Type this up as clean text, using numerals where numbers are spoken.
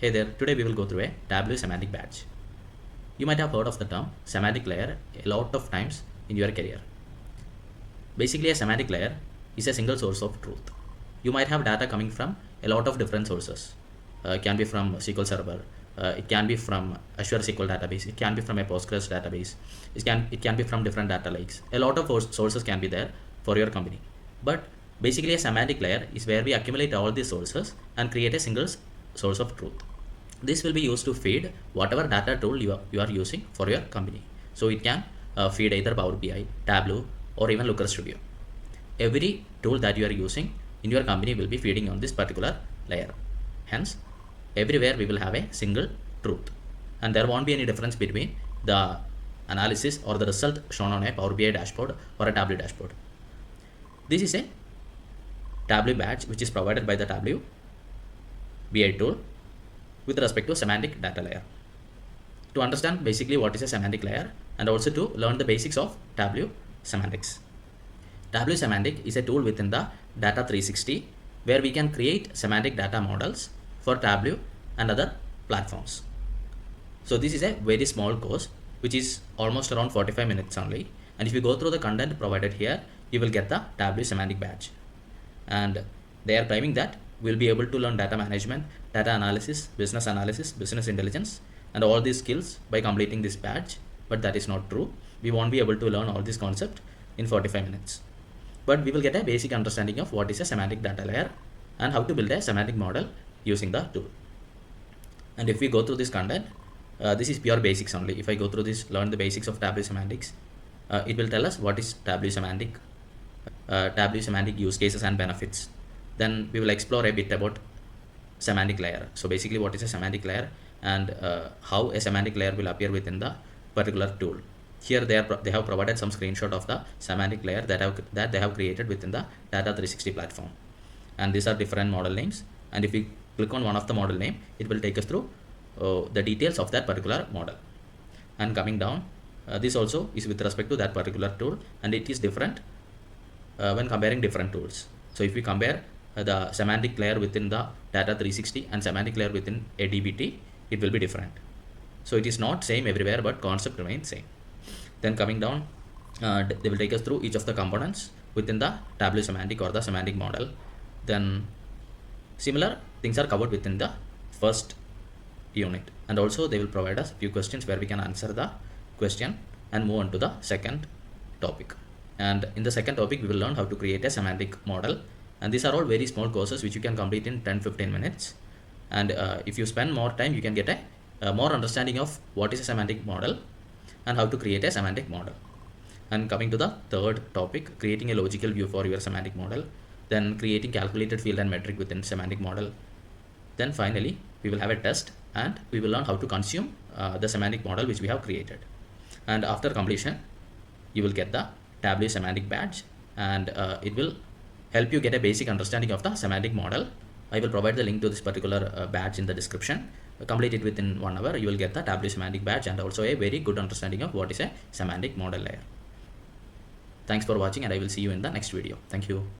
Hey there, today we will go through a Tableau Semantic Badge. You might have heard of the term semantic layer a lot of times in your career. Basically, a semantic layer is a single source of truth. You might have data coming from a lot of different sources. It can be from SQL Server, it can be from Azure SQL database, it can be from a Postgres database, it can be from different data lakes. A lot of sources can be there for your company. But basically, a semantic layer is where we accumulate all these sources and create a single source of truth. This will be used to feed whatever data tool you are using for your company. So it can feed either Power BI, Tableau, or even Looker Studio. Every tool that you are using in your company will be feeding on this particular layer. Hence, everywhere we will have a single truth, and there won't be any difference between the analysis or the result shown on a Power BI dashboard or a Tableau dashboard. This is a Tableau badge which is provided by the Tableau BI tool with respect to semantic data layer. To understand basically what is a semantic layer and also to learn the basics of Tableau semantics. Tableau semantic is a tool within the Data 360 where we can create semantic data models for Tableau and other platforms. So this is a very small course which is almost around 45 minutes only, and if you go through the content provided here, you will get the Tableau semantic badge, and they are claiming that we'll be able to learn data management, data analysis, business intelligence, and all these skills by completing this badge. But that is not true. We won't be able to learn all this concept in 45 minutes. But we will get a basic understanding of what is a semantic data layer and how to build a semantic model using the tool. And if we go through this content, this is pure basics only. If I go through this, learn the basics of Tableau semantics, it will tell us what is Tableau semantic use cases and benefits. Then we will explore a bit about semantic layer. So basically, what is a semantic layer and how a semantic layer will appear within the particular tool. Here they have provided some screenshot of the semantic layer that they have created within the Data 360 platform, and these are different model names. And if we click on one of the model name, it will take us through the details of that particular model. And coming down, this also is with respect to that particular tool, and it is different when comparing different tools. So if we compare the semantic layer within the Data 360 and semantic layer within a DBT, it will be different. So it is not same everywhere, but concept remains same. Then coming down, they will take us through each of the components within the Tableau semantic or the semantic model. Then similar things are covered within the first unit, and also they will provide us few questions where we can answer the question and move on to the second topic. And in the second topic, we will learn how to create a semantic model, and these are all very small courses which you can complete in 10-15 minutes. And if you spend more time, you can get a more understanding of what is a semantic model and how to create a semantic model. And coming to the third topic, creating a logical view for your semantic model, then creating calculated field and metric within semantic model. Then finally, we will have a test and we will learn how to consume the semantic model which we have created. And after completion, you will get the Tableau semantic badge, and it will help you get a basic understanding of the semantic model. I will provide the link to this particular badge in the description. Complete it within 1 hour, you will get the Tableau semantic badge and also a very good understanding of what is a semantic model layer. Thanks for watching, and I will see you in the next video. Thank you.